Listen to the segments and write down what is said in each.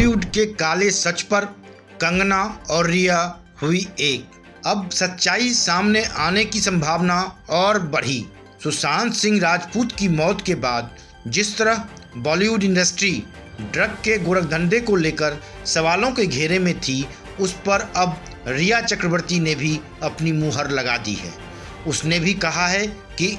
बॉलीवुड के काले सच पर कंगना और रिया हुई एक। अब सच्चाई सामने आने की संभावना और बढ़ी। सुशांत सिंह राजपूत की मौत के बाद जिस तरह बॉलीवुड इंडस्ट्री ड्रग के गोरखधंधे को लेकर सवालों के घेरे में थी, उस पर अब रिया चक्रवर्ती ने भी अपनी मुहर लगा दी है। उसने भी कहा है कि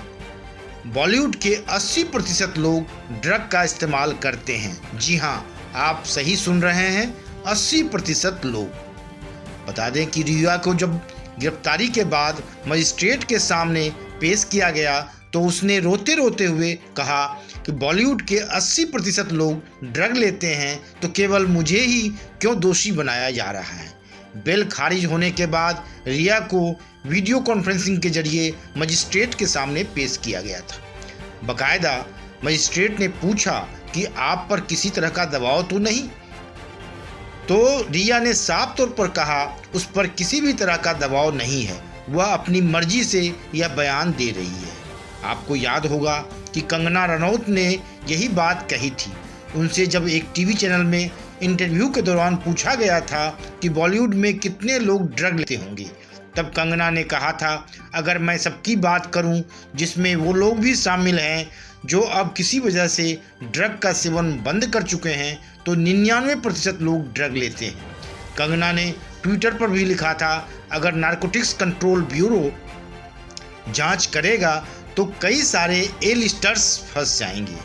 बॉलीवुड के 80% लोग ड्रग का इस्तेमाल करते हैं। जी हाँ, आप सही सुन रहे हैं, 80% लोग। बता दें कि रिया को जब गिरफ्तारी के बाद मजिस्ट्रेट के सामने पेश किया गया तो उसने रोते रोते हुए कहा कि बॉलीवुड के 80% लोग ड्रग लेते हैं, तो केवल मुझे ही क्यों दोषी बनाया जा रहा है। बेल खारिज होने के बाद रिया को वीडियो कॉन्फ्रेंसिंग के जरिए मजिस्ट्रेट के सामने पेश किया गया था। बाकायदा मजिस्ट्रेट ने पूछा कि आप पर किसी तरह का दबाव तो नहीं, तो रिया ने साफ तौर पर कहा उस पर किसी भी तरह का दबाव नहीं है, वह अपनी मर्जी से यह बयान दे रही है। आपको याद होगा कि कंगना रनौत ने यही बात कही थी। उनसे जब एक टीवी चैनल में इंटरव्यू के दौरान पूछा गया था कि बॉलीवुड में कितने लोग ड्रग लेते होंगे, तब कंगना ने कहा था, अगर मैं सबकी बात करूं जिसमें वो लोग भी शामिल हैं जो अब किसी वजह से ड्रग का सेवन बंद कर चुके हैं, तो 99% लोग ड्रग लेते हैं। कंगना ने ट्विटर पर भी लिखा था, अगर नारकोटिक्स कंट्रोल ब्यूरो जांच करेगा तो कई सारे ए लिस्टर्स फंस जाएंगे।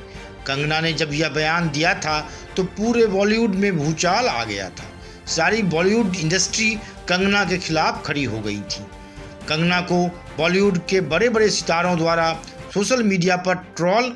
कंगना ने जब यह बयान दिया था तो पूरे बॉलीवुड में भूचाल आ गया था। सारी बॉलीवुड इंडस्ट्री कंगना के खिलाफ खड़ी हो गई थी। कंगना को बॉलीवुड के बड़े बड़े सितारों द्वारा सोशल मीडिया पर ट्रोल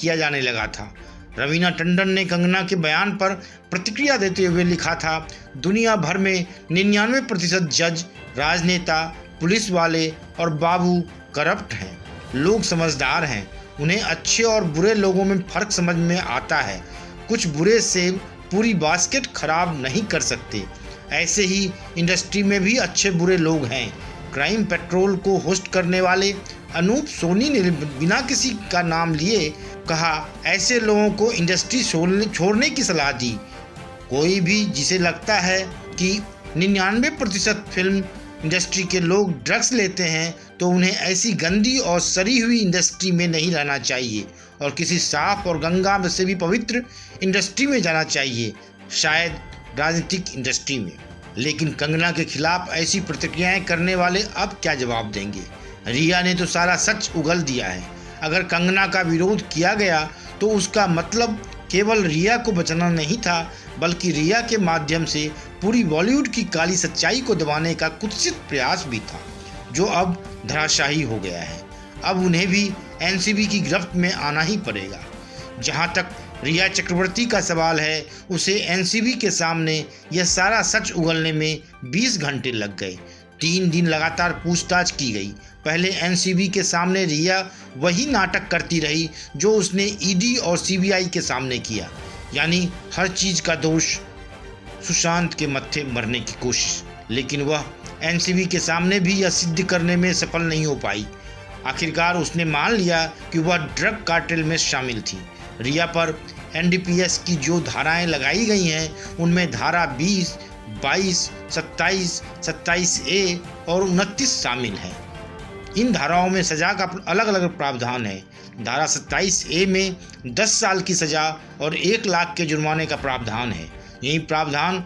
किया जाने लगा था। रवीना टंडन ने कंगना के बयान पर प्रतिक्रिया देते हुए लिखा था, दुनिया भर में 99% जज, राजनेता, पुलिस वाले और बाबू करप्ट हैं। लोग समझदार हैं, उन्हें अच्छे और बुरे लोगों में फ़र्क समझ में आता है। कुछ बुरे सेब पूरी बास्केट खराब नहीं कर सकते। ऐसे ही इंडस्ट्री में भी अच्छे बुरे लोग हैं। क्राइम पेट्रोल को होस्ट करने वाले अनूप सोनी ने बिना किसी का नाम लिए कहा, ऐसे लोगों को इंडस्ट्री छोड़ने की सलाह दी। कोई भी जिसे लगता है कि 99% फिल्म इंडस्ट्री के लोग ड्रग्स लेते हैं, तो उन्हें ऐसी गंदी और सड़ी हुई इंडस्ट्री में नहीं रहना चाहिए और किसी साफ और गंगा से भी पवित्र इंडस्ट्री में जाना चाहिए, शायद राजनीतिक इंडस्ट्री में। लेकिन कंगना के खिलाफ ऐसी प्रतिक्रियाएं करने वाले अब क्या जवाब देंगे। रिया ने तो सारा सच उगल दिया है। अगर कंगना का विरोध किया गया तो उसका मतलब केवल रिया को बचाना नहीं था, बल्कि रिया के माध्यम से पूरी बॉलीवुड की काली सच्चाई को दबाने का कुत्सित प्रयास भी था, जो अब धराशायी हो गया है। अब उन्हें भी एनसीबी की गिरफ्त में आना ही पड़ेगा। जहां तक रिया चक्रवर्ती का सवाल है, उसे एनसीबी के सामने यह सारा सच उगलने में 20 घंटे लग गए। 3 दिन लगातार पूछताछ की गई। पहले एनसीबी के सामने रिया वही नाटक करती रही जो उसने ईडी और सीबीआई के सामने किया, यानी हर चीज़ का दोष सुशांत के मत्थे मरने की कोशिश। लेकिन वह एनसीबी के सामने भी यह सिद्ध करने में सफल नहीं हो पाई। आखिरकार उसने मान लिया कि वह ड्रग कार्टेल में शामिल थी। रिया पर एनडीपीएस की जो धाराएं लगाई गई हैं, उनमें धारा 20, 22, 27, 27A और 29 शामिल हैं। इन धाराओं में सज़ा का अलग अलग प्रावधान है। धारा 27A में 10 साल की सज़ा और 1 लाख के जुर्माने का प्रावधान है। यही प्रावधान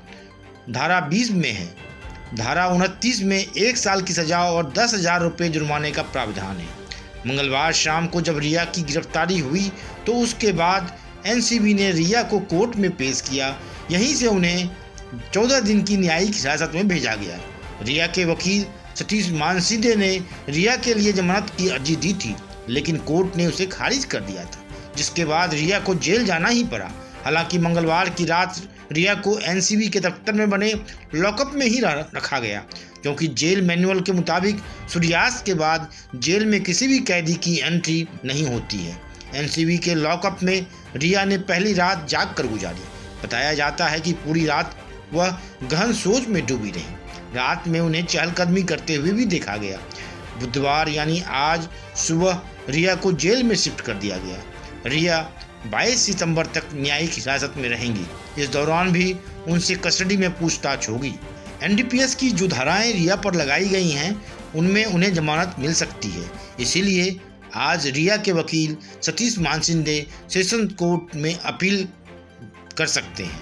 धारा 20 में है। धारा 29 में 1 साल की सज़ा और 10,000 रुपये जुर्माने का प्रावधान है। मंगलवार शाम को जब रिया की गिरफ्तारी हुई तो उसके बाद एनसीबी ने रिया को कोर्ट में पेश किया। यहीं से उन्हें 14 दिन की न्यायिक हिरासत में भेजा गया। रिया के वकील सतीश मानसिंह ने रिया के लिए जमानत की अर्जी दी थी, लेकिन कोर्ट ने उसे खारिज कर दिया था, जिसके बाद रिया को जेल जाना ही पड़ा। हालांकि मंगलवार की रात रिया को एनसीबी के दफ्तर में बने लॉकअप में ही रखा गया, क्योंकि जेल मैनुअल के मुताबिक सूर्यास्त के बाद जेल में किसी भी कैदी की एंट्री नहीं होती है। एनसीबी के लॉकअप में रिया ने पहली रात जाग कर गुजारी। बताया जाता है कि पूरी रात वह गहन सोच में डूबी रही। रात में उन्हें चहलकदमी करते हुए भी देखा गया। बुधवार यानी आज सुबह रिया को जेल में शिफ्ट कर दिया गया। रिया 22 सितंबर तक न्यायिक हिरासत में रहेंगी। इस दौरान भी उनसे कस्टडी में पूछताछ होगी। एनडीपीएस की जो धाराएं रिया पर लगाई गई हैं उनमें उन्हें जमानत मिल सकती है। इसीलिए आज रिया के वकील सतीश मानसिंदे सेशन कोर्ट में अपील कर सकते हैं।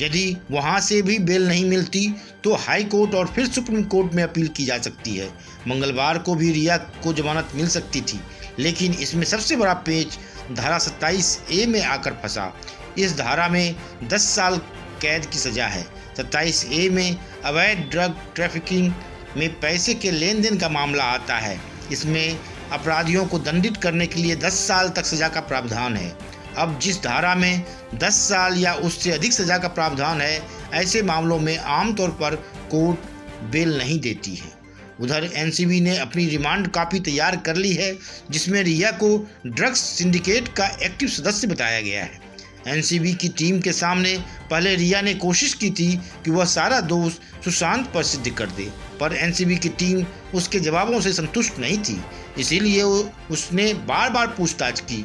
यदि वहां से भी बेल नहीं मिलती तो हाई कोर्ट और फिर सुप्रीम कोर्ट में अपील की जा सकती है। मंगलवार को भी रिया को जमानत मिल सकती थी, लेकिन इसमें सबसे बड़ा पेच धारा 27A में आकर फंसा। इस धारा में 10 साल कैद की सजा है। 27A में अवैध ड्रग ट्रैफिकिंग में पैसे के लेन देन का मामला आता है। इसमें अपराधियों को दंडित करने के लिए 10 साल तक सजा का प्रावधान है। अब जिस धारा में 10 साल या उससे अधिक सजा का प्रावधान है, ऐसे मामलों में आमतौर पर कोर्ट बेल नहीं देती है। उधर एनसीबी ने अपनी रिमांड कॉपी तैयार कर ली है, जिसमें रिया को ड्रग्स सिंडिकेट का एक्टिव सदस्य बताया गया है। एनसीबी की टीम के सामने पहले रिया ने कोशिश की थी कि वह सारा दोष सुशांत पर सिद्ध कर दे, पर एनसीबी की टीम उसके जवाबों से संतुष्ट नहीं थी। इसीलिए उसने बार बार पूछताछ की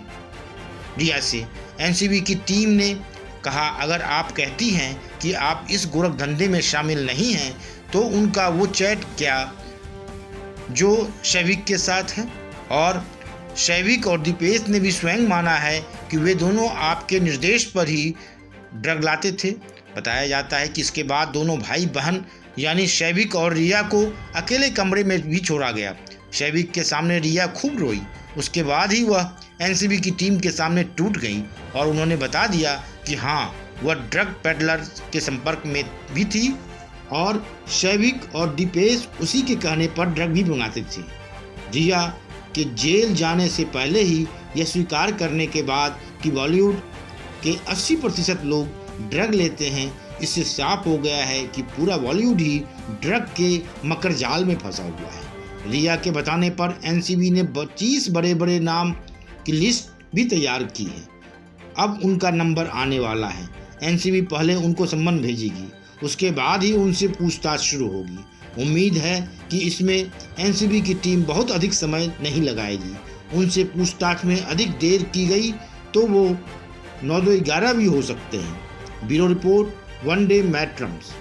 रिया से। एनसीबी की टीम ने कहा, अगर आप कहती हैं कि आप इस गोरख धंधे में शामिल नहीं हैं, तो उनका वो चैट क्या जो शैविक के साथ है? और शैविक और दीपेश ने भी स्वयं माना है कि वे दोनों आपके निर्देश पर ही ड्रग लाते थे। बताया जाता है कि इसके बाद दोनों भाई बहन यानी शैविक और रिया को अकेले कमरे में भी छोड़ा गया। शैविक के सामने रिया खूब रोई। उसके बाद ही वह एनसीबी की टीम के सामने टूट गई और उन्होंने बता दिया कि हाँ, वह ड्रग पेडलर के संपर्क में भी थी और शैविक और दीपेश उसी के कहने पर ड्रग भी मंगाते थे। रिया के जेल जाने से पहले ही यह स्वीकार करने के बाद कि बॉलीवुड के 80% लोग ड्रग लेते हैं, इससे साफ हो गया है कि पूरा बॉलीवुड ही ड्रग के मकर जाल में फंसा हुआ है। रिया के बताने पर एनसीबी ने 25 बड़े बड़े नाम की लिस्ट भी तैयार की है। अब उनका नंबर आने वाला है। एनसीबी पहले उनको सम्मन भेजेगी, उसके बाद ही उनसे पूछताछ शुरू होगी। उम्मीद है कि इसमें एनसीबी की टीम बहुत अधिक समय नहीं लगाएगी। उनसे पूछताछ में अधिक देर की गई तो वो 9-11 भी हो सकते हैं। Bureau report, one day मैट्रम्स।